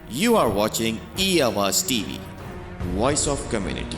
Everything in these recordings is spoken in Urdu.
You are watching E-Awaaz TV, Voice of Community.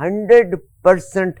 100%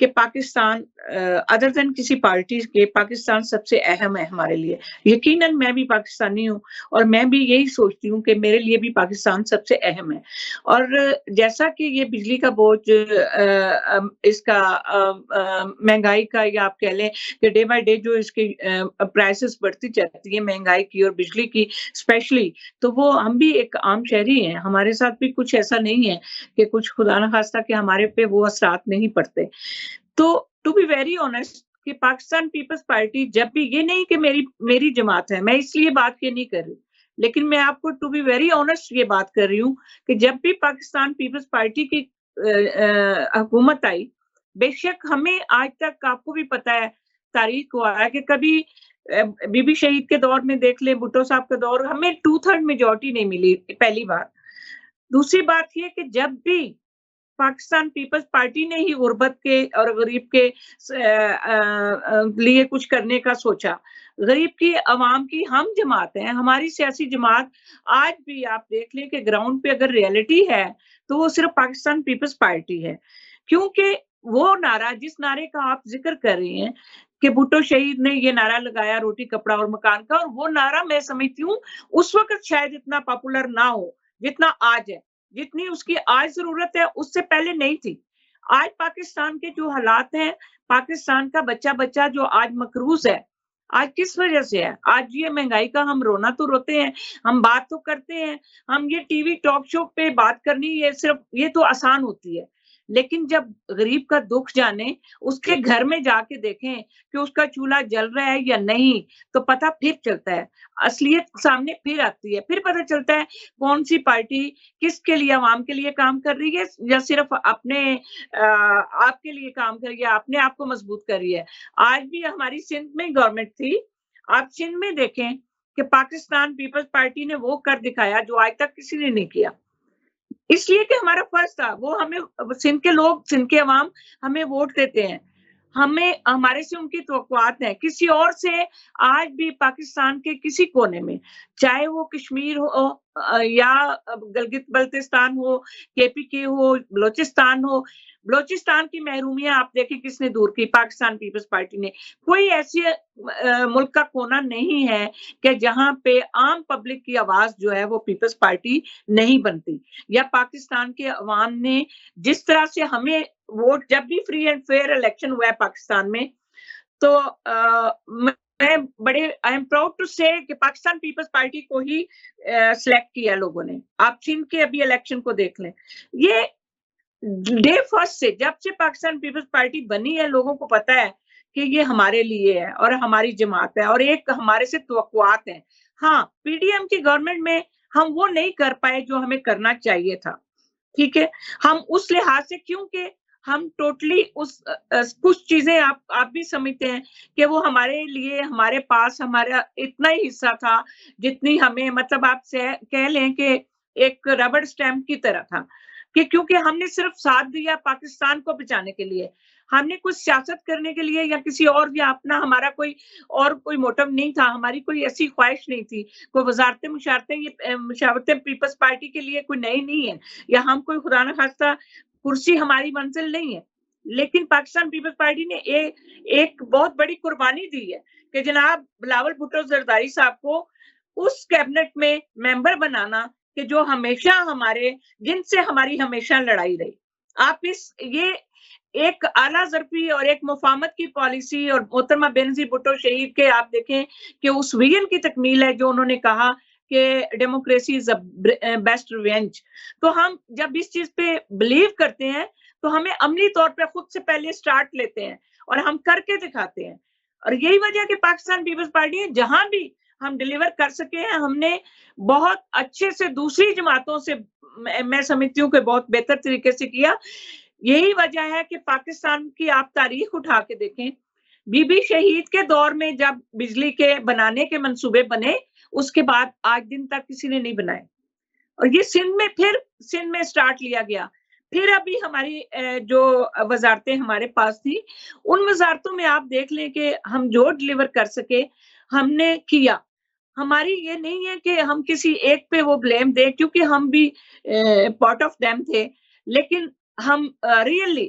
کہ پاکستان ادر دین کسی پارٹی کے پاکستان سب سے اہم ہے ہمارے لیے. یقیناً میں بھی پاکستانی ہوں اور میں بھی یہی سوچتی ہوں کہ میرے لیے بھی پاکستان سب سے اہم ہے. اور جیسا کہ یہ بجلی کا بوجھ اس کا مہنگائی کا یا آپ کہہ لیں کہ ڈے بائی ڈے جو اس کی پرائسز بڑھتی جاتی ہے مہنگائی کی اور بجلی کی اسپیشلی، تو وہ ہم بھی ایک عام شہری ہیں، ہمارے ساتھ بھی کچھ ایسا نہیں ہے کہ کچھ خدا نخواستہ کہ ہمارے پہ وہ اثرات نہیں پڑتے. تو ٹو بی ویری آنیسٹ کہ پاکستان پیپلز پارٹی جب بھی، یہ نہیں کہ میری جماعت ہے، میں اس لیے بات یہ نہیں کر رہی، لیکن میں آپ کو ٹو بی ویری آنیسٹ یہ بات کر رہی ہوں کہ جب بھی پاکستان پیپلز پارٹی کی حکومت آئی، بے شک ہمیں آج تک آپ کو بھی پتا ہے تاریخ کو آیا کہ کبھی بی بی شہید کے دور میں دیکھ لیں، بھٹو صاحب کا دور، ہمیں 2/3 میجورٹی نہیں ملی، پہلی بات. دوسری بات یہ کہ جب بھی پاکستان پیپلز پارٹی نے ہی غربت کے اور غریب کے لیے کچھ کرنے کا سوچا، غریب کی عوام کی ہم جماعت ہیں، ہماری سیاسی جماعت آج بھی آپ دیکھ لیں کہ گراؤنڈ پہ اگر ریئلٹی ہے تو وہ صرف پاکستان پیپلز پارٹی ہے. کیونکہ وہ نعرہ، جس نعرے کا آپ ذکر کر رہی ہیں کہ بھٹو شہید نے یہ نعرہ لگایا روٹی کپڑا اور مکان کا، اور وہ نعرہ میں سمجھتی ہوں اس وقت شاید اتنا پاپولر نہ ہو جتنا آج ہے، جتنی اس کی آج ضرورت ہے اس سے پہلے نہیں تھی. آج پاکستان کے جو حالات ہیں، پاکستان کا بچہ جو آج مقروض ہے، آج کس وجہ سے ہے؟ آج یہ مہنگائی کا ہم رونا تو روتے ہیں، ہم بات تو کرتے ہیں، ہم یہ ٹی وی ٹاک شو پہ بات کرنی یہ تو آسان ہوتی ہے، لیکن جب غریب کا دکھ جانے، اس کے گھر میں جا کے دیکھیں کہ اس کا چولہا جل رہا ہے یا نہیں، تو پتہ پھر چلتا ہے، اصلیت سامنے پھر آتی ہے، پھر پتہ چلتا ہے کون سی پارٹی کس کے لیے، عوام کے لیے کام کر رہی ہے یا صرف اپنے آپ کے لیے کام کر رہی ہے، اپنے آپ کو مضبوط کر رہی ہے. آج بھی ہماری سندھ میں گورنمنٹ تھی، آپ سندھ میں دیکھیں کہ پاکستان پیپلز پارٹی نے وہ کر دکھایا جو آج تک کسی نے نہیں کیا، اس لیے کہ ہمارا فرض تھا. وہ ہمیں سندھ کے لوگ، سندھ کے عوام ہمیں ووٹ دیتے ہیں، ہمارے سے ان کی توقعات ہیں. کسی اور سے آج بھی پاکستان کے کسی کونے میں، چاہے وہ کشمیر ہو یا گلگت بلتستان ہو، کے پی کے ہو، بلوچستان کی محرومیاں آپ دیکھیں کس نے دور کی؟ پاکستان پیپلز پارٹی نے. کوئی ایسی ملک کا کونا نہیں ہے کہ جہاں پہ عام پبلک کی آواز جو ہے وہ پیپلز پارٹی نہیں بنتی. یا پاکستان کے عوام نے جس طرح سے ہمیں ووٹ، جب بھی فری اینڈ فیئر الیکشن ہوا ہے پاکستان میں، تو میں بڑے آئی ایم پراؤڈ ٹو سے کہ پاکستان پیپلز پارٹی کو ہی سلیکٹ کیا لوگوں نے. آپ سندھ کے ابھی الیکشن کو دیکھ لیں، یہ ڈے فرسٹ سے، جب سے پاکستان پیپلز پارٹی بنی ہے، لوگوں کو پتا ہے کہ یہ ہمارے لیے ہے اور ہماری جماعت ہے اور ایک ہمارے سے توقعات ہیں. ہاں، پی ڈی ایم کی گورنمنٹ میں ہم وہ نہیں کر پائے جو ہمیں کرنا چاہیے تھا، ٹھیک ہے، ہم اس لحاظ سے، کیونکہ ہم ٹوٹلی کچھ چیزیں آپ بھی سمجھتے ہیں کہ وہ ہمارے لیے، ہمارے پاس ہمارا اتنا ہی حصہ تھا جتنی ہمیں، مطلب آپ سے کہہ لیں کہ ایک ربڑ اسٹیمپ کی طرح تھا، کہ کیونکہ ہم نے صرف ساتھ دیا پاکستان کو بچانے کے لیے، ہم نے کچھ سیاست کرنے کے لیے یا کسی اور یا اپنا ہمارا کوئی موٹو نہیں تھا، ہماری کوئی ایسی خواہش نہیں تھی. کوئی مشاورتیں پیپلز پارٹی کے لیے کوئی نئی نہیں ہے، یا ہم کوئی خدا نہ خواستہ کرسی ہماری منزل نہیں ہے. لیکن پاکستان پیپلز پارٹی نے ایک بہت بڑی قربانی دی ہے کہ جناب بلاول بھٹو زرداری صاحب کو اس کیبنٹ میں ممبر بنانا کہ جو ہمیشہ جن سے ہماری ہمیشہ لڑائی رہی. آپ یہ ایک اعلیٰ ظرفی اور ایک مفاہمت کی پالیسی، اور محترمہ بینظیر بھٹو شہید کے آپ دیکھیں کہ اس ویژن کی تکمیل ہے جو انہوں نے کہا کہ ڈیموکریسی از بیسٹ ریونج. تو ہم جب اس چیز پہ بلیو کرتے ہیں تو ہمیں عملی طور پہ خود سے پہلے سٹارٹ لیتے ہیں اور ہم کر کے دکھاتے ہیں. اور یہی وجہ کہ پاکستان پیپلز پارٹی ہے، جہاں بھی ہم ڈیلیور کر سکے ہیں، ہم نے بہت اچھے سے دوسری جماعتوں سے، میں سمجھتی ہوں کہ بہت بہتر طریقے سے کیا. یہی وجہ ہے کہ پاکستان کی آپ تاریخ اٹھا کے دیکھیں، بی بی شہید کے دور میں جب بجلی کے بنانے کے منصوبے بنے، اس کے بعد آج دن تک کسی نے نہیں بنائے. اور یہ سندھ میں سٹارٹ لیا گیا. پھر ابھی ہماری جو وزارتیں ہمارے پاس تھی، ان وزارتوں میں آپ دیکھ لیں کہ ہم جو ڈیلیور کر سکے ہم نے کیا. ہماری یہ نہیں ہے کہ ہم کسی ایک پہ وہ بلیم دیں، کیونکہ ہم بھی پارٹ آف دیم تھے، لیکن ہم ریئلی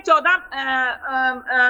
14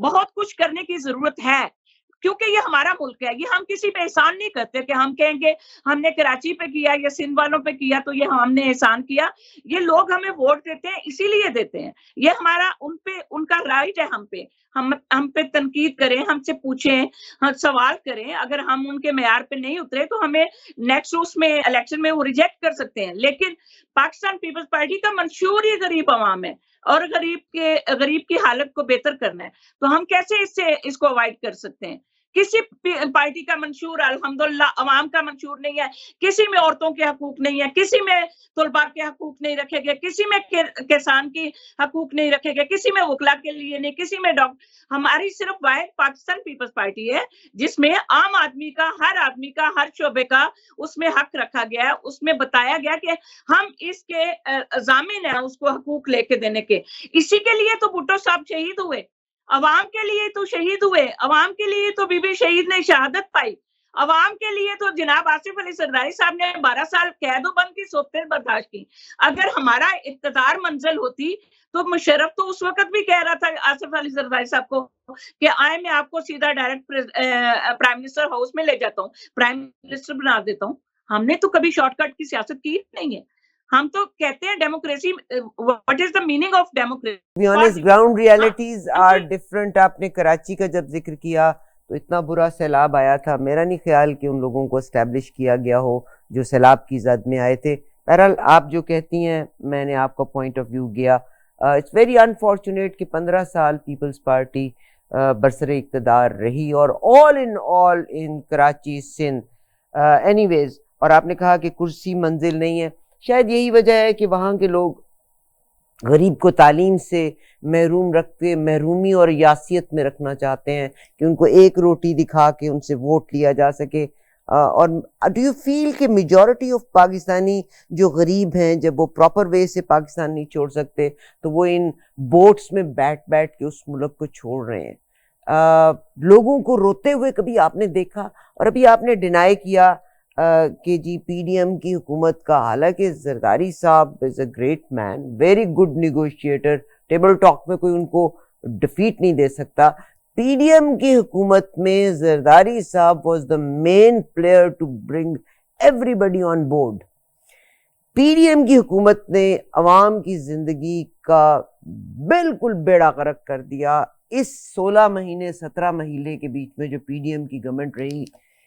بہت کچھ کرنے کی ضرورت ہے کیونکہ یہ ہمارا ملک ہے. یہ ہم کسی پہ احسان نہیں کرتے کہ ہم کہیں گے ہم نے کراچی پہ کیا یا سندھ والوں پہ کیا تو یہ ہم نے احسان کیا. یہ لوگ ہمیں ووٹ دیتے ہیں اسی لیے دیتے ہیں. یہ ہمارا ان کا رائٹ ہے. ہم پہ تنقید کریں, ہم سے پوچھیں, ہم سوال کریں. اگر ہم ان کے معیار پہ نہیں اترے تو ہمیں نیکسٹ اس میں الیکشن میں وہ ریجیکٹ کر سکتے ہیں. لیکن پاکستان پیپلز پارٹی کا منشور ہی غریب عوام ہے اور غریب کی حالت کو بہتر کرنا ہے. تو ہم کیسے اس کو اوائڈ کر سکتے ہیں؟ کسی پارٹی کا منشور الحمدللہ عوام کا منشور نہیں ہے. کسی میں عورتوں کے حقوق نہیں ہے, کسی میں طلباء کے حقوق نہیں رکھے گئے, کسی میں کسان کی حقوق نہیں رکھے گئے, کسی میں وکلا کے لیے نہیں, کسی میں ہماری صرف واحد پاکستان پیپلز پارٹی ہے جس میں عام آدمی کا, ہر شعبے کا اس میں حق رکھا گیا ہے. اس میں بتایا گیا کہ ہم اس کے ضامن ہیں اس کو حقوق لے کے دینے کے. اسی کے لیے تو بھٹو صاحب شہید ہوئے, عوام کے لیے تو شہید ہوئے, عوام کے لیے تو بی بی شہید نے شہادت پائی, عوام کے لیے تو جناب آصف علی زرداری صاحب نے 12 سال قید و بند کی صورتیں برداشت کی. اگر ہمارا اقتدار منزل ہوتی تو مشرف تو اس وقت بھی کہہ رہا تھا آصف علی زرداری صاحب کو کہ آئے میں آپ کو سیدھا ڈائریکٹ پرائم منسٹر ہاؤس میں لے جاتا ہوں, پرائم منسٹر بنا دیتا ہوں. ہم نے تو کبھی شارٹ کٹ کی سیاست کی نہیں ہے. ہم تو کہتے ہیں democracy, what is the meaning of democracy. Ground realities are different. آپ نے کراچی کا جب ذکر کیا تو اتنا برا سیلاب آیا تھا, میرا نہیں خیال کہ ان لوگوں کو اسٹیبلش کیا گیا ہو جو سیلاب کی زد میں آئے تھے. بہرحال آپ جو کہتی ہیں میں نے آپ کا پوائنٹ آف ویو گیا. اٹس ویری انفارچونیٹ کہ 15 سال پیپلز پارٹی برسر اقتدار رہی اور آل ان کراچی سندھ. اینی ویز, اور آپ نے کہا کہ کرسی منزل نہیں ہے. شاید یہی وجہ ہے کہ وہاں کے لوگ غریب کو تعلیم سے محروم رکھتے, محرومی اور یاسیت میں رکھنا چاہتے ہیں کہ ان کو ایک روٹی دکھا کے ان سے ووٹ لیا جا سکے. اور ڈو یو فیل کہ میجورٹی آف پاکستانی جو غریب ہیں جب وہ پراپر وے سے پاکستان نہیں چھوڑ سکتے تو وہ ان بوٹس میں بیٹھ کے اس ملک کو چھوڑ رہے ہیں؟ لوگوں کو روتے ہوئے کبھی آپ نے دیکھا؟ اور ابھی آپ نے ڈینائی کیا کہ جی پی ڈی ایم کی حکومت کا, حالانکہ زرداری صاحب is a great man, very good negotiator, table talk میں کوئی ان کو ڈیفیٹ نہیں دے سکتا. پی ڈی ایم کی حکومت میں زرداری صاحب was the main player to bring everybody on board. P D M کی حکومت نے عوام کی زندگی کا بالکل بیڑا غرق کر دیا. اس 16 مہینے 17 مہینے کے بیچ میں جو پی ڈی ایم کی گورنمنٹ رہی,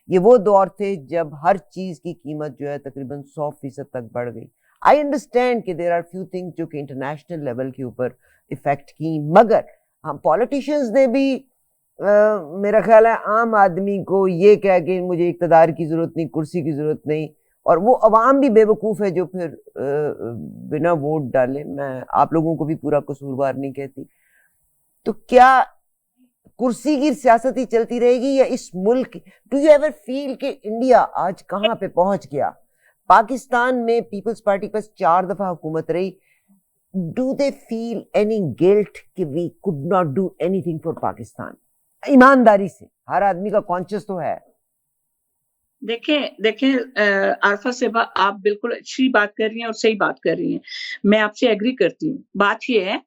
یہ وہ دور تھے جب ہر چیز کی قیمت جو ہے تقریباً 100% تک بڑھ گئی. آئی انڈرسٹینڈ کہ دیر آر فیو تھنگس جو کہ انٹرنیشنل لیول کے اوپر افیکٹ کی, مگر ہم پولیٹیشنز نے بھی میرا خیال ہے عام آدمی کو یہ کہہ کہ مجھے اقتدار کی ضرورت نہیں, کرسی کی ضرورت نہیں, اور وہ عوام بھی بے وقوف ہے جو پھر بنا ووٹ ڈالے. میں آپ لوگوں کو بھی پورا قصوروار نہیں کہتی. تو کیا کرسی کی سیاست ہی چلتی رہے گی یا اس ملک, ڈو یو ایور فیل کہ انڈیا آج کہاں پہ پہنچ گیا؟ پاکستان میں پیپلز پارٹی پاس 4 دفعہ حکومت رہی. Do they feel any guilt کہ we could not do anything for Pakistan? ایمانداری سے ہر آدمی کا کانشیس تو ہے. دیکھیں عارفہ صاحبہ, آپ بالکل اچھی بات کر رہی ہیں اور صحیح بات کر رہی ہیں, میں آپ سے ایگری کرتی ہوں. بات یہ ہے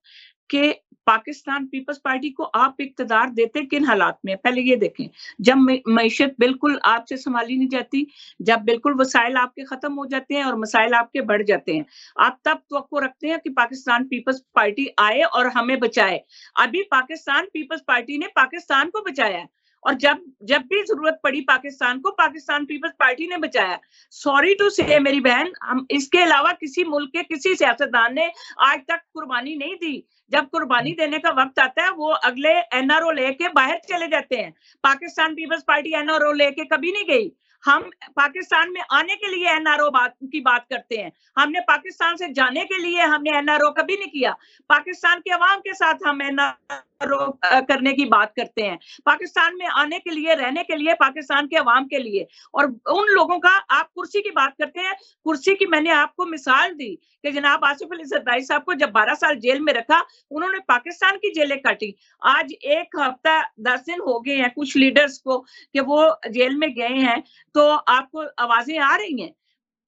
کہ پاکستان پیپلز پارٹی کو آپ اقتدار دیتے کن حالات میں؟ پہلے یہ دیکھیں, جب معیشت بالکل آپ سے سنبھالی نہیں جاتی, جب بالکل وسائل آپ کے ختم ہو جاتے ہیں اور مسائل آپ کے بڑھ جاتے ہیں, آپ تب توقع رکھتے ہیں کہ پاکستان پیپلز پارٹی آئے اور ہمیں بچائے. ابھی پاکستان پیپلز پارٹی نے پاکستان کو بچایا ہے, اور جب بھی ضرورت پڑی پاکستان کو, پاکستان پیپلز پارٹی نے بچایا. سوری ٹو سے میری بہن, ہم اس کے علاوہ کسی ملک کے کسی سیاستدان نے آج تک قربانی نہیں دی. جب قربانی دینے کا وقت آتا ہے وہ اگلے این آر او لے کے باہر چلے جاتے ہیں. Pakistan Peoples Party N R O لے کے کبھی نہیں گئی. ہم پاکستان میں آنے کے لیے این آر او کی بات کرتے ہیں, ہم نے پاکستان سے جانے کے لیے ہم نے این آر او کبھی نہیں کیا. پاکستان کے عوام کے ساتھ ہم این آر او کرنے کی بات کرتے ہیں, پاکستان میں آنے کے لیے, رہنے کے لیے, پاکستان کے عوام کے لیے. اور ان لوگوں کا آپ کرسی کی بات کرتے ہیں, کرسی کی میں نے آپ کو مثال دی کہ جناب آصف علی زرداری صاحب کو جب 12 سال جیل میں رکھا, انہوں نے پاکستان کی جیلیں کاٹی. آج 1 ہفتہ 10 دن ہو گئے ہیں کچھ لیڈرز کو کہ وہ جیل میں گئے ہیں, تو آپ کو آوازیں آ رہی ہیں.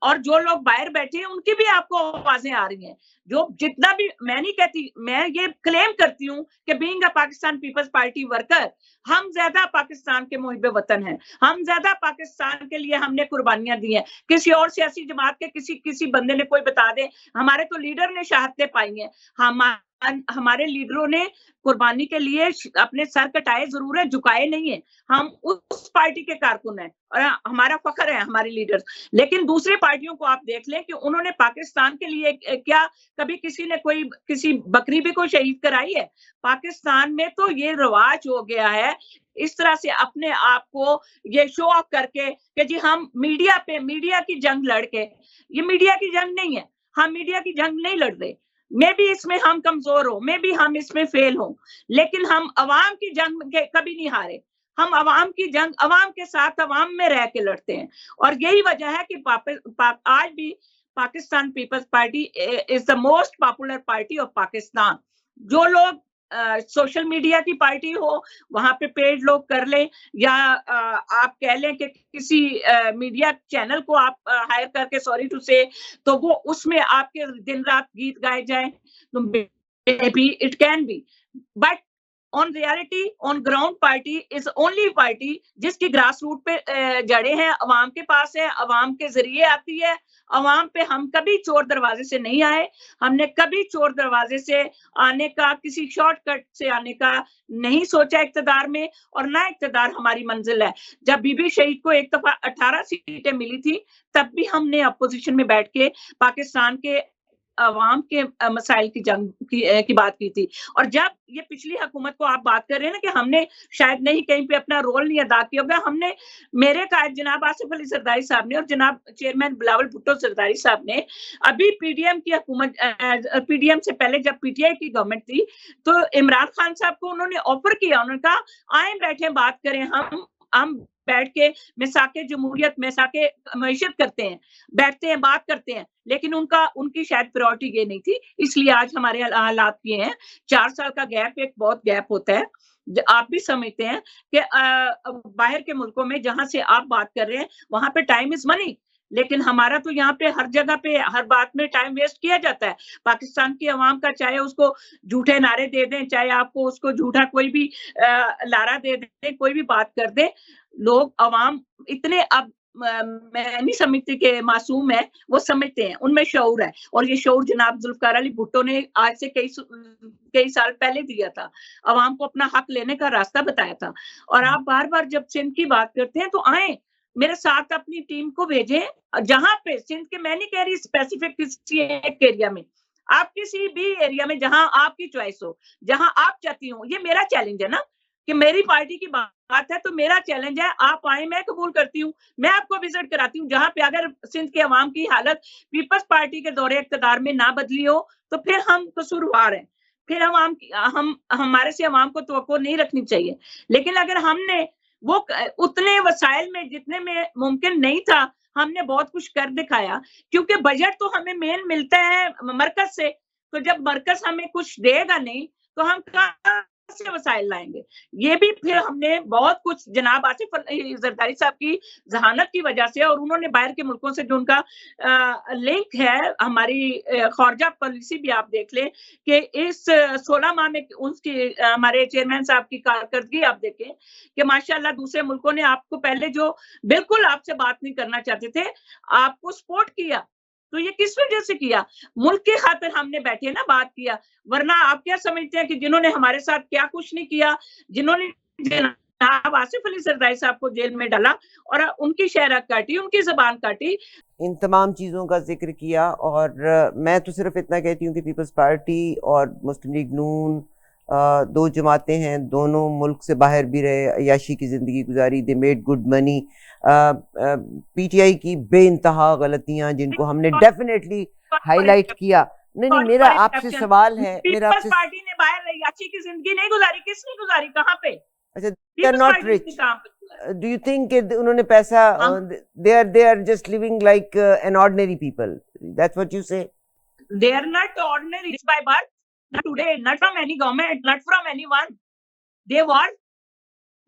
اور جو لوگ باہر بیٹھے ہیں ان کی بھی آپ کو آوازیں آ رہی ہیں. جو جتنا بھی میں نہیں کہتی, میں یہ کلیم کرتی ہوں کہ being a Pakistan Peoples Party worker, ہم زیادہ پاکستان کے محب وطن ہیں, ہم زیادہ پاکستان کے لیے ہم نے قربانیاں دی ہیں. کسی اور سیاسی جماعت کے کسی بندے نے کوئی بتا دے, ہمارے تو لیڈر نے شہادتیں پائی ہیں, ہمارے لیڈروں نے قربانی کے لیے اپنے سر کٹائے ضرور ہے, جھکائے نہیں ہیں. ہم اس پارٹی کے کارکن ہیں اور ہمارا فخر ہے ہمارے لیڈر. لیکن دوسری پارٹیوں کو آپ دیکھ لیں کہ انہوں نے پاکستان کے لیے کیا کبھی کسی نے کسی بکری بھی کوئی شہید کرائی ہے؟ پاکستان میں تو یہ رواج ہو گیا ہے اس طرح سے اپنے آپ کو یہ شو آف کر کے کہ جی ہم میڈیا کی جنگ لڑ کے. یہ میڈیا کی جنگ نہیں ہے, ہم میڈیا کی جنگ نہیں لڑ رہے. میں بھی اس میں ہم کمزور ہوں, میں بھی ہم اس میں فیل ہوں, لیکن ہم عوام کی جنگ کبھی نہیں ہارے. ہم عوام کی جنگ عوام کے ساتھ عوام میں رہ کے لڑتے ہیں. اور یہی وجہ ہے کہ آج بھی Pakistan Peoples Party is the most popular party of Pakistan. جو لوگ سوشل میڈیا کی پارٹی ہو وہاں پہ پیڈ لوگ کر لیں, یا آپ کہہ لیں کہ کسی میڈیا چینل کو آپ ہائر کر کے سوری ٹو سے, تو وہ اس میں آپ کے دن رات گیت گائے جائیں, تو maybe it can be, but on reality on ground party is only party جس کی گراس روٹ پہ جڑے ہیں, عوام کے پاس ہے, عوام کے ذریعے آتی ہے. عوام پہ ہم کبھی چور دروازے سے نہیں آئے, ہم نے کبھی چور دروازے سے آنے کا, کسی شارٹ کٹ سے آنے کا نہیں سوچا اقتدار میں, اور نہ اقتدار ہماری منزل ہے. جب بی بی شہید کو ایک دفعہ 18 سیٹیں ملی تھی تب بھی ہم نے اپوزیشن میں بیٹھ کے پاکستان کے عوام کے مسائل کی جنگ کی بات کی تھی. اور جب یہ پچھلی حکومت کو آپ بات کر رہے ہیں نا کہ ہم نے شاید نہیں کہیں پہ اپنا رول نہیں ادا کیا ہوگا, ہم نے, میرے قائد جناب آصف علی زرداری صاحب نے اور جناب چیئرمین بلاول بھٹو زرداری صاحب نے ابھی پی ڈی ایم کی حکومت, پی ڈی ایم سے پہلے جب پی ٹی آئی کی گورنمنٹ تھی تو عمران خان صاحب کو انہوں نے آفر کیا, انہوں نے کہا آئیں بیٹھیں بات کریں, ہم بیٹھ کے مساق جمہوریت مساق معیشت کرتے ہیں, بیٹھتے ہیں بات کرتے ہیں. لیکن ان کی شاید پریورٹی یہ نہیں تھی, اس لیے آج ہمارے حالات یہ ہیں. 4 سال کا گیپ ایک بہت گیپ ہوتا ہے. آپ بھی سمجھتے ہیں کہ باہر کے ملکوں میں جہاں سے آپ بات کر رہے ہیں وہاں پہ ٹائم از منی, لیکن ہمارا تو یہاں پہ ہر جگہ پہ ہر بات میں ٹائم ویسٹ کیا جاتا ہے. پاکستان کی عوام کا, چاہے اس کو جھوٹے نعرے دے دیں, چاہے آپ کو اس کو جھوٹا کوئی بھی لارا دے دیں, کوئی بھی بات کر دیں, لوگ عوام اتنے اب میں نہیں سمجھتی کہ معصوم ہے, وہ سمجھتے ہیں, ان میں شعور ہے. اور یہ شعور جناب ذوالفقار علی بھٹو نے آج سے کئی سال پہلے دیا تھا, عوام کو اپنا حق لینے کا راستہ بتایا تھا. اور آپ بار بار جب سندھ کی بات کرتے ہیں تو آئیں میرے ساتھ اپنی ٹیم کو بھیجیں, جہاں پہ سندھ کے, میں نہیں کہہ رہی اسپیسیفک کسی ایک ایریا میں, آپ کسی بھی ایریا میں جہاں آپ کی چوائس ہو, جہاں آپ چاہتی ہوں. یہ میرا چیلنج ہے نا کہ میری پارٹی کی بات ہے تو میرا چیلنج ہے, آپ آئیں, میں قبول کرتی ہوں, میں آپ کو وزٹ کراتی ہوں. جہاں پہ اگر سندھ کے عوام کی حالت پیپلز پارٹی کے دور اقتدار میں نہ بدلی ہو تو پھر ہم قصوروار ہیں, پھر ہمارے سے عوام کو توقع نہیں رکھنی چاہیے. لیکن اگر ہم نے وہ اتنے وسائل میں جتنے میں ممکن نہیں تھا, ہم نے بہت کچھ کر دکھایا, کیونکہ بجٹ تو ہمیں مین ملتا ہے مرکز سے. تو جب مرکز ہمیں کچھ دے گا نہیں تو ہم کہاں سے وسائل لائیں گے. یہ بھی پھر ہم نے بہت کچھ جناب آصف علی زرداری صاحب کی ذہانت کی وجہ سے, اور انہوں نے باہر کے ملکوں سے جو ان کا لنک ہے, ہماری خارجہ پالیسی بھی آپ دیکھ لیں کہ اس 16 ماہ میں اس کی ہمارے چیئرمین صاحب کی کارکردگی آپ دیکھیں کہ ماشاءاللہ دوسرے ملکوں نے آپ کو پہلے جو بالکل آپ سے بات نہیں کرنا چاہتے تھے, آپ کو سپورٹ کیا. تو یہ کس وجہ سے کیا؟ ملک کی خاطر ہم نے بیٹھے نا بات کیا. ورنہ آپ کیا سمجھتے ہیں کہ جنہوں نے ہمارے ساتھ کیا کچھ نہیں کیا, جنہوں نے جناب آصف علی زرداری صاحب کو جیل میں ڈالا اور ان کی شہرت کاٹی, ان کی زبان کاٹی, ان تمام چیزوں کا ذکر کیا. اور میں تو صرف اتنا کہتی ہوں کہ پیپلز پارٹی اور مسلم لیگ نون دو جماعتیں ہیں, دونوں ملک سے باہر بھی رہے, عیاشی کی زندگی گزاری, they made good money. P T I کی بے انتہا غلطیاں جن کو ہم نے ڈیفینیٹلی ہائی لائٹ کیا. نہیں, میرا آپ سے سوال ہے, میرا آپ سے, پارٹی نے باہر عیاشی کی زندگی نہیں گزاری, کس نے گزاری, کہاں پہ؟ اچھا, they are not rich. Do you think کہ انہوں نے پیسہ, they are just living like an ordinary people? That's what you say? They are not ordinary by birth, not today, not from any government, not from anyone. They were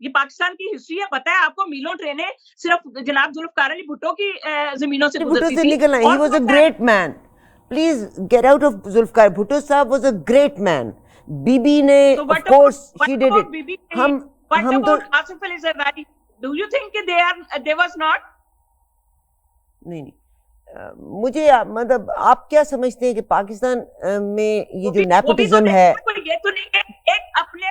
یہ پاکستان کی ہسٹری ہے. پتہ ہے آپ کو میلوں ٹرینیں صرف جناب ذوالفقار علی بھٹو کی زمینوں سے گزرتی تھی. نکلنا ہی was a great man. Please get out of Zulfiqar Bhutto صاحب was a great man. Bibi نے of course she did it. ہم تو Asif Ali Zardari, do you think کہ they was not؟ نہیں مجھے مطلب آپ کیا سمجھتے ہیں کہ پاکستان میں یہ جو نیپوٹزم ہے, یہ تو نہیں کہ ایک اپنے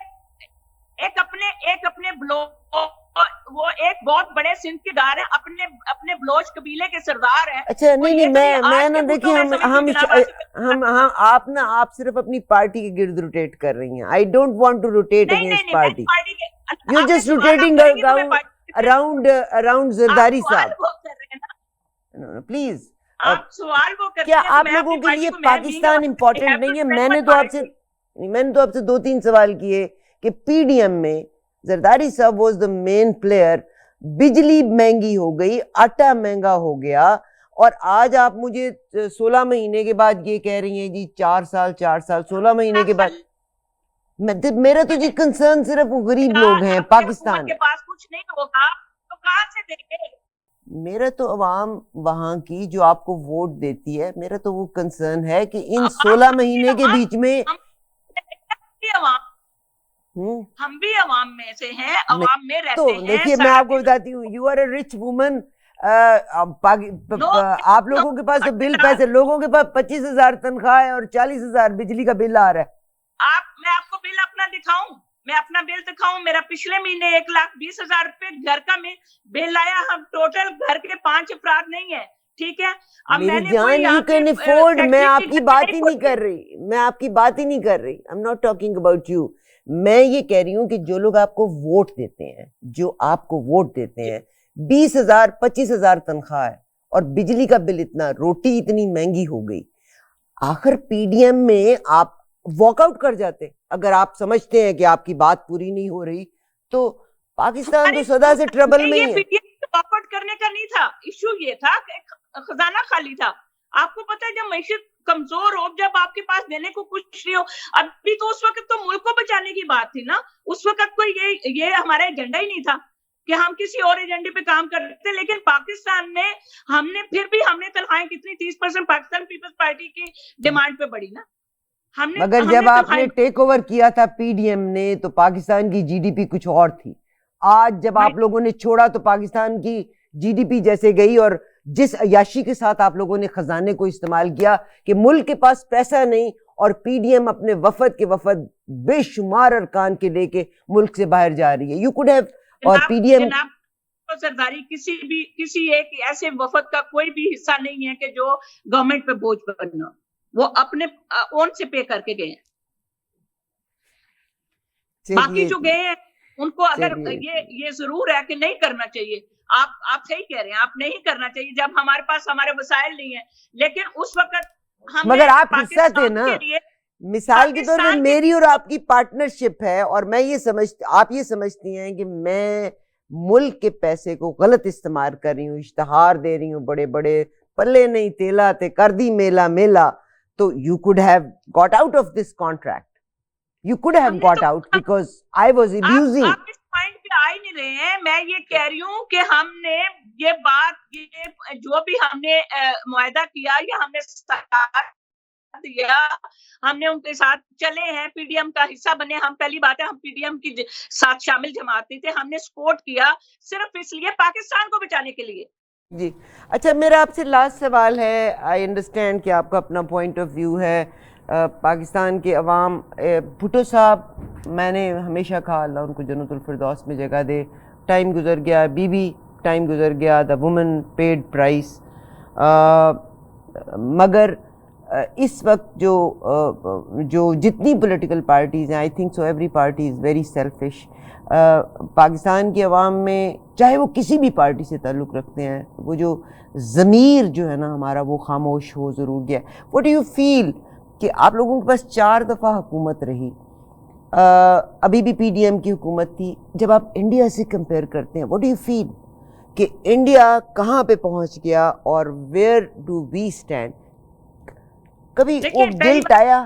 وہ ایک بہت بڑے سندھ کے دار ہیں, اپنے بلوچ قبیلے کے سردار ہیں. اچھا نہیں میں نہ دیکھیے آپ صرف اپنی پارٹی کے گرد روٹیٹ کر رہی ہیں. I don't want to rotate against party. You just rotating around Zardari صاحب. پلیز کیا آپ لوگوں کے لیے پاکستان امپورٹنٹ نہیں ہے؟ میں نے تو آپ سے 2-3 سوال کیے کہ پی ڈی ایم میں زرداری صاحب واز دا مین پلیئر. بجلی مہنگی ہو گئی, آٹا مہنگا ہو گیا, اور آج آپ مجھے 16 مہینے کے بعد یہ کہہ رہی ہیں جی 4 سال 16 مہینے کے بعد. میرا تو جی کنسرن صرف وہ غریب لوگ ہیں پاکستان کے پاس کچھ نہیں ہوگا تو کہاں سے دیں گے؟ میرا تو عوام وہاں کی جو آپ کو ووٹ دیتی ہے, میرا تو وہ کنسرن ہے کہ ان 16 مہینے کے بیچ میں ہم بھی عوام میں سے ہیں, عوام میں رہتے ہیں. دیکھیے میں آپ کو بتاتی ہوں, you are a rich woman. آپ لوگوں کے پاس تو بل پیسے, لوگوں کے پاس 25,000 تنخواہ ہے اور 40,000 بجلی کا بل آ رہا ہے. میں آپ کو بل اپنا دکھاؤں, میں اپنا بل دکھاؤں. میرا پچھلے مہینے 1,20,000 روپے گھر کا بل آیا. ہم ٹوٹل گھر کے 5 افراد نہیں ہیں, ٹھیک ہے. اب میں نے یو کین افورڈ, میں آپ کی بات ہی نہیں کر رہی, I'm not talking about you. میں یہ کہہ رہی ہوں کہ جو لوگ آپ کو ووٹ دیتے ہیں 20,000 25,000 تنخواہ ہے اور بجلی کا بل اتنا, روٹی اتنی مہنگی ہو گئی. آخر پی ڈی ایم میں آپ واک آؤٹ کر جاتے اگر آپ سمجھتے ہیں کہ آپ کی بات پوری نہیں ہو رہی. تو پاکستان تو سدا سے ٹربل میں ہی ہے. واک آؤٹ کرنے کا نہیں تھا ایشو, یہ تھا کہ خزانہ خالی تھا. آپ کو پتہ ہے جب معیشت کمزور ہو, جب آپ کے پاس دینے کو کچھ نہیں ہو, ابھی تو اس وقت تو ملک کو بچانے کی بات تھی نا. اس وقت کوئی یہ ہمارا ایجنڈا ہی نہیں تھا کہ ہم کسی اور ایجنڈے پہ کام کر رہے تھے. لیکن پاکستان میں ہم نے تنخواہیں کتنی 30% پاکستان پیپلز پارٹی کی ڈیمانڈ پہ بڑھی نا. مگر جب آپ نے ٹیک اوور کیا تھا پی ڈی ایم نے تو پاکستان کی جی ڈی پی کچھ اور تھی. آج جب آپ لوگوں نے چھوڑا تو پاکستان کی جی ڈی پی جیسے گئی, اور جس عیاشی کے ساتھ آپ لوگوں نے خزانے کو استعمال کیا کہ ملک کے پاس پیسہ نہیں, اور پی ڈی ایم اپنے وفد بے شمار ارکان کے لے کے ملک سے باہر جا رہی ہے. یو کوڈ ہیو, اور پی ڈی ایم سرداری کسی ایک ایسے وفد کا کوئی بھی حصہ نہیں ہے کہ جو گورنمنٹ پہ بوجھ بننا, وہ اپنے اون سے پے کر کے گئے ہیں. باقی جو گئے ہیں ان کو اگر یہ ضرور ہے کہ نہیں کرنا چاہیے. آپ صحیح کہہ رہے ہیں, آپ نہیں کرنا چاہیے جب ہمارے پاس ہمارے وسائل نہیں ہیں. لیکن اس وقت مگر آپ حصہ تھے نا. مثال کے طور پہ میری اور آپ کی پارٹنرشپ ہے, اور میں آپ یہ سمجھتی ہیں کہ میں ملک کے پیسے کو غلط استعمال کر رہی ہوں, اشتہار دے رہی ہوں بڑے بڑے, پلے نہیں تیلا تے کر دی میلا. تو you could have got out of this contract. You could have got out because I was abusing. آپ اس پوائنٹ پہ آ ہی نہیں رہے ہیں. میں یہ کہہ رہی ہوں کہ ہم نے یہ جو بھی ہم نے معاہدہ کیا یا ہم نے دیا, ہم نے ان کے ساتھ چلے ہیں, پی ڈی ایم کا حصہ بنے. ہم پہلی بات ہے ہم پی ڈی ایم کی ساتھ شامل جماعت نہیں تھے, ہم نے سپورٹ کیا صرف اس لیے پاکستان کو بچانے کے لیے. جی اچھا, میرا آپ سے لاسٹ سوال ہے. آئی انڈرسٹینڈ کہ آپ کا اپنا پوائنٹ آف ویو ہے. پاکستان کے عوام, بھٹو صاحب میں نے ہمیشہ کہا اللہ ان کو جنت الفردوس میں جگہ دے, ٹائم گزر گیا, بی بی ٹائم گزر گیا, دا وومن پیڈ پرائس. مگر اس وقت جو جتنی پولیٹیکل پارٹیز ہیں, I think so every party is very selfish. Pakistan کے عوام میں چاہے وہ کسی بھی پارٹی سے تعلق رکھتے ہیں, وہ جو ضمیر جو ہے نا ہمارا وہ خاموش ہو ضرور گیا. وٹ ڈو یو فیل کہ آپ لوگوں کے پاس 4 دفعہ حکومت رہی, ابھی بھی پی ڈی ایم کی حکومت تھی, جب آپ انڈیا سے کمپیئر کرتے ہیں وٹ ڈو یو فیل کہ انڈیا کہاں پہ پہنچ گیا اور ویئر ڈو وی اسٹینڈ؟ کبھی وہ گلٹ آیا؟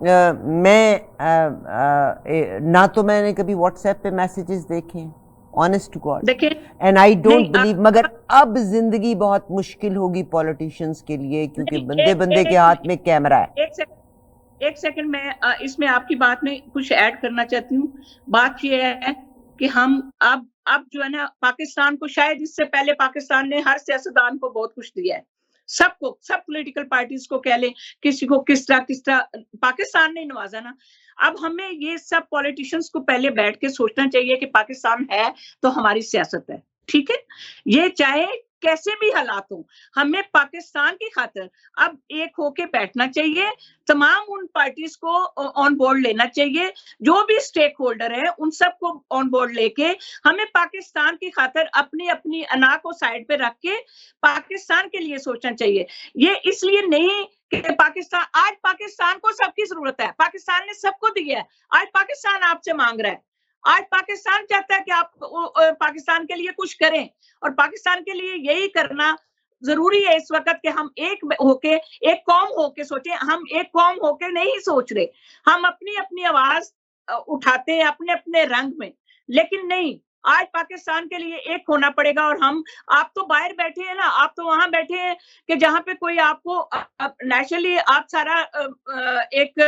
میں نہ تو میں نے کبھی واٹس ایپ پہ میسیجز دیکھے ہیں honest to God دیکھیں and I don't believe مگر اب زندگی بہت مشکل ہوگی پولیٹیشینز کے لیے کیونکہ بندے بندے کے ہاتھ میں کیمرہ ہے. ایک سیکنڈ میں اس میں آپ کی بات میں کچھ ایڈ کرنا چاہتی ہوں. بات یہ ہے کہ ہم اب جو ہے نا پاکستان کو شاید اس سے پہلے پاکستان نے ہر سیاستدان کو بہت کچھ دیا ہے, سب کو, سب پولیٹیکل پارٹیز کو کہہ لیں, کسی کو کس طرح پاکستان نے نوازا نا. اب ہمیں یہ سب پولیٹیشنز کو پہلے بیٹھ کے سوچنا چاہیے کہ پاکستان ہے تو ہماری سیاست ہے, ٹھیک ہے, یہ چاہے کیسے بھی حالات ہوں, ہمیں پاکستان کی خاطر اب ایک ہو کے بیٹھنا چاہیے, تمام ان پارٹیز کو آن بورڈ لینا چاہیے, جو بھی سٹیک ہولڈر ہیں ان سب کو آن بورڈ لے کے ہمیں پاکستان کی خاطر اپنی اپنی انا کو سائڈ پہ رکھ کے پاکستان کے لیے سوچنا چاہیے. یہ اس لیے نہیں کہ آج پاکستان کو سب کی ضرورت ہے, پاکستان نے سب کو دیا ہے, آج پاکستان آپ سے مانگ رہا ہے, آج پاکستان چاہتا ہے کہ آپ پاکستان کے لیے کچھ کریں, اور پاکستان کے لیے یہی کرنا ضروری ہے اس وقت کہ ہم ایک ہو کے, ایک قوم ہو کے سوچیں. ہم ایک قوم ہو کے نہیں سوچ رہے, ہم اپنی اپنی آواز اٹھاتے ہیں اپنے اپنے رنگ میں, لیکن نہیں, آج پاکستان کے لیے ایک ہونا پڑے گا. اور آپ تو باہر بیٹھے ہیں نا, آپ تو وہاں بیٹھے ہیں کہ جہاں پہ کوئی آپ کو نیچرلی آپ سارا ایک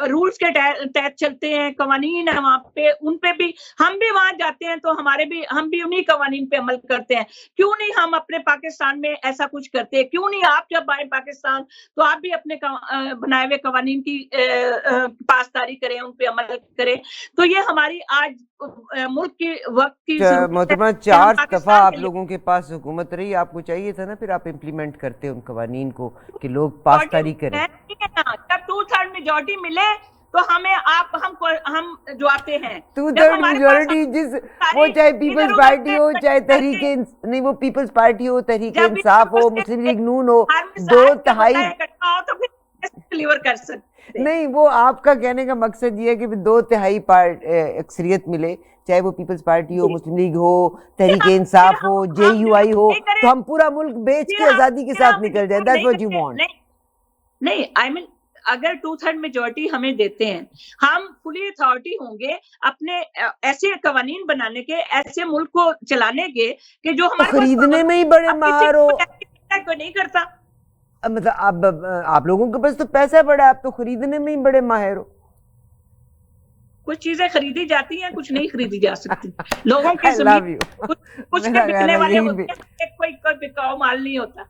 رولز کے تحت چلتے ہیں, قوانین ہیں وہاں پہ, ان پہ بھی ہم بھی وہاں جاتے ہیں تو ہم بھی انہی قوانین پہ عمل کرتے ہیں. کیوں نہیں ہم اپنے پاکستان میں ایسا کچھ کرتے, کیوں نہیں آپ جب آئے پاکستان تو آپ بھی اپنے بنائے ہوئے قوانین کی پاسداری کریں, ان پہ عمل کریں. تو یہ ہماری آج ملک کی وقت کی محترمہ 4 دفعہ آپ لوگوں کے پاس حکومت رہی, آپ کو چاہیے تھا نا پھر آپ امپلیمنٹ کرتے ان قوانین کو کہ لوگ پاسداری کریں. جب 2/3 میجورٹی ملے تو ہم جو آتے ہیں 2/3 میجورٹی, جس وہ چاہے پیپلز پارٹی ہو چاہے تحریک نہیں, وہ پیپلز پارٹی ہو, تحریک انصاف ہو, مسلم لیگ نون ہو, 2/3 ڈلیور کر سکتے نہیں. وہ آپ کا کہنے کا مقصد یہ ہے کہ 2/3 اکثریت ملے, چاہے وہ پیپلز پارٹی ہو, مسلم لیگ ہو, تحریک انصاف ہو, JUI ہو, تو ہم پورا ملک بیچ کے آزادی کے ساتھ نکل جائیں. That's what you want. نہیں, I mean اگر 2/3 میجورٹی ہمیں دیتے ہیں, ہم فلی اتھارٹی ہوں گے اپنے ایسے قوانین بنانے کے, ایسے ملک کو چلانے کے کہ جو ہمارے خریدنے میں ہی بڑے ماہر ہو. کوئی نہیں کرتا, مطلب آپ لوگوں کے پاس تو پیسہ بڑا, آپ تو خریدنے میں ہی بڑے ماہر ہو. کچھ چیزیں خریدی جاتی ہیں, کچھ نہیں خریدی جا سکتی. لوگوں کے زمین کچھ بکنے والے ہوتے ہیں, کوئی بکاؤ مال نہیں ہوتا.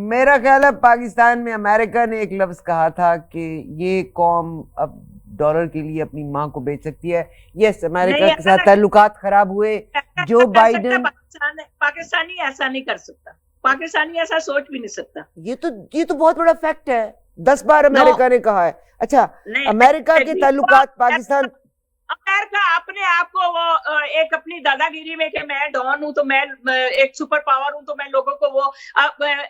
میرا خیال ہے پاکستان میں امریکہ نے ایک لفظ کہا تھا کہ یہ قوم اب ڈالر کے لیے اپنی ماں کو بیچ سکتی ہے. یس, امریکہ کے ساتھ تعلقات خراب ہوئے. جو بائیڈن پاکستانی ایسا نہیں کر سکتا, پاکستانی ایسا سوچ بھی نہیں سکتا. یہ تو بہت بڑا فیکٹ ہے, 10 بار امریکہ نے کہا ہے. اچھا, امریکہ کے تعلقات پاکستان, امریکہ اپنے آپ کو وہ ایک اپنی دادا گیری میں کہ میں ڈان ہوں تو میں ایک سپر پاور ہوں تو میں لوگوں کو وہ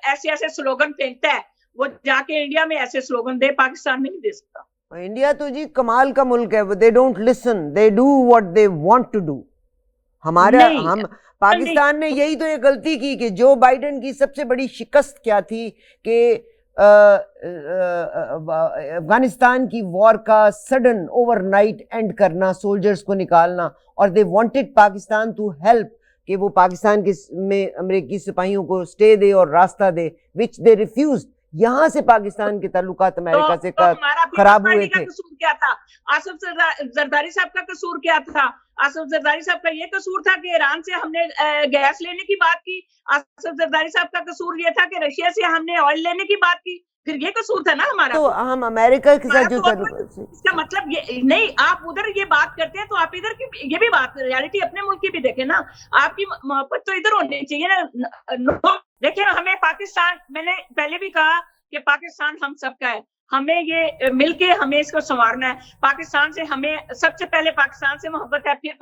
ایسے سلوگن پھینکتا ہے, وہ جا کے انڈیا میں ایسے سلوگن دے, پاکستان میں نہیں دے سکتا. انڈیا تو جی کمال کا ملک ہے, they don't listen, they do what they want to do. ہم پاکستان نے یہی تو یہ غلطی کی کہ جو بائیڈن کی سب سے بڑی شکست کیا تھی کہ افغانستان کی وار کا سڈن اوور نائٹ اینڈ کرنا, سولجرز کو نکالنا, اور they wanted Pakistan to help کہ وہ پاکستان کے میں امریکی سپاہیوں کو سٹے دے اور راستہ دے, وچ دے ریفیوزڈ. یہاں سے پاکستان کے تعلقات امریکہ سے خراب ہوئے تھے. کیا تھا آصف زرداری صاحب کا قصور, کیا تھا آصف زرداری صاحب کا یہ قصور تھا کہ ایران سے ہم نے گیس لینے کی بات کی. آصف زرداری صاحب کا قصور یہ تھا کہ رشیا سے ہم نے آئل لینے کی بات کی. پھر یہ قصور تھا نا ہمارا. تو ہم امریکہ کے ساتھ جو اس کا مطلب یہ نہیں, آپ ادھر یہ بات کرتے ہیں تو آپ ادھر کی یہ بھی بات, ریالٹی اپنے ملک کی بھی دیکھیں نا. آپ کی محبت تو ادھر ہونی چاہیے نا. دیکھیں ہمیں پاکستان, میں نے پہلے بھی کہا کہ پاکستان ہم سب کا ہے, ہمیں یہ مل کے ہمیں اس کو سنوارنا ہے. پاکستان سے ہمیں سب سے پہلے پاکستان سے محبت ہے, پھر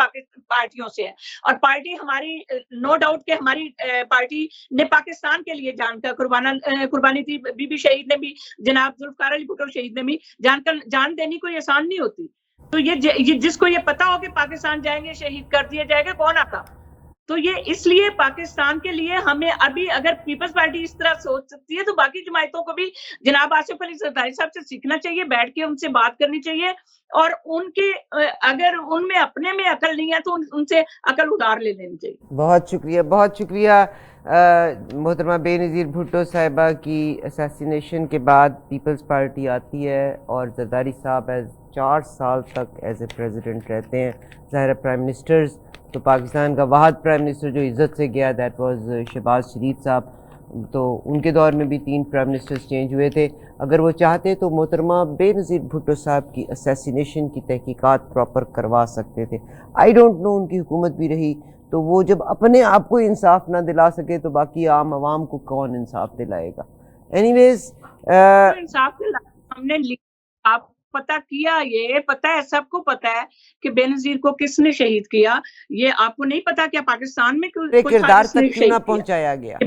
پارٹیوں سے ہے. اور پارٹی ہماری نو ڈاؤٹ کہ ہماری پارٹی نے پاکستان کے لیے جان کر قربانی دی. بی بی شہید نے بھی, جناب ذوالفقار علی بھٹو شہید نے بھی جان دینی کوئی آسان نہیں ہوتی. تو یہ جس کو یہ پتا ہو کہ پاکستان جائیں گے شہید کر دیا جائے گا, کون آتا؟ تو یہ اس لیے پاکستان کے لیے ہمیں ابھی اگر پیپلز پارٹی اس طرح سوچ سکتی ہے تو باقی جماعتوں کو بھی جناب آصف علی زرداری صاحب سے سیکھنا چاہیے، بیٹھ کے ان سے بات کرنی چاہیے، اور ان کے اگر ان میں اپنے میں عقل نہیں ہے تو ان سے عقل ادھار لے لینی چاہیے۔ بہت شکریہ، بہت شکریہ۔ محترمہ بے نظیر بھٹو صاحبہ کی اسیسینیشن کے بعد پیپلز پارٹی آتی ہے اور زرداری صاحب 4 سال تک ایز اے پریزیڈنٹ رہتے ہیں۔ ظاہر پرائم منسٹرز تو پاکستان کا واحد پرائم منسٹر جو عزت سے گیا دیٹ واز شہباز شریف صاحب، تو ان کے دور میں بھی 3 پرائم منسٹرز چینج ہوئے تھے۔ اگر وہ چاہتے تو محترمہ بے نظیر بھٹو صاحب کی اسیسینیشن کی تحقیقات پراپر کروا سکتے تھے۔ آئی ڈونٹ نو ان کی حکومت بھی رہی تو وہ جب اپنے آپ کو انصاف نہ دلا سکے تو باقی عام عوام کو کون انصاف دلائے گا؟ اینی ویز انصاف ہم نے آپ پتہ کیا، یہ پتہ ہے، سب کو پتہ ہے کہ بے نظیر کو کس نے شہید کیا۔ یہ آپ کو نہیں پتا کیا پاکستان میں کردار تک کیوں نہ پہنچایا گیا؟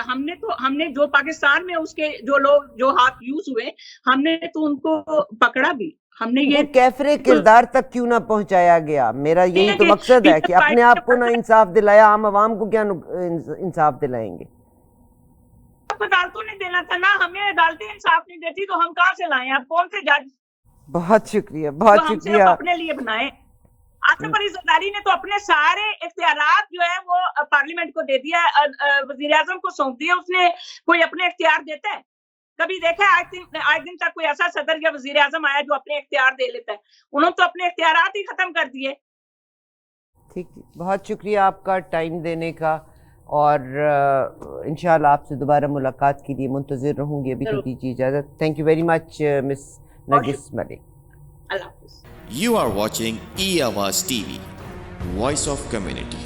ہم نے جو پاکستان میں اس کے جو لوگ جو ہاتھ یوز ہوئے ہم نے تو ان کو پکڑا بھی، ہم نے یہ کیفر کردار تک کیوں نہ پہنچایا گیا؟ میرا یہی تو مقصد ہے کہ اپنے آپ کو نہ انصاف دلایا، عام عوام کو کیا انصاف دلائیں گے؟ عدالتوں نے دینا تھا نا، ہمیں عدالتیں انصاف نہیں دیتی تو ہم کہاں سے لائیں؟ آپ کون سے جج؟ بہت شکریہ، بہت شکریہ۔ اپنے لیے بنائے۔ آصف علی زرداری نے تو اپنے سارے اختیارات جو ہے وہ پارلیمنٹ کو دے دیا، وزیر اعظم کو سونپ دیا، اس نے کوئی اپنے اختیار دیتا ہے؟ کبھی دیکھا ہے آج دن تک کوئی ایسا صدر یا وزیر اعظم آیا جو اپنے اختیار دے لیتا ہے؟ انہوں نے تو اپنے اختیارات ہی ختم کر دیے۔ ٹھیک، بہت شکریہ آپ کا ٹائم دینے کا، اور انشاءاللہ آپ سے دوبارہ ملاقات کے لیے منتظر رہوں گی۔ ابھی تو دیجیے اجازت۔ تھینک یو ویری مچ مس نرگس ملک۔ اللہ حافظ۔ You are watching E-Awaaz TV, Voice of Community.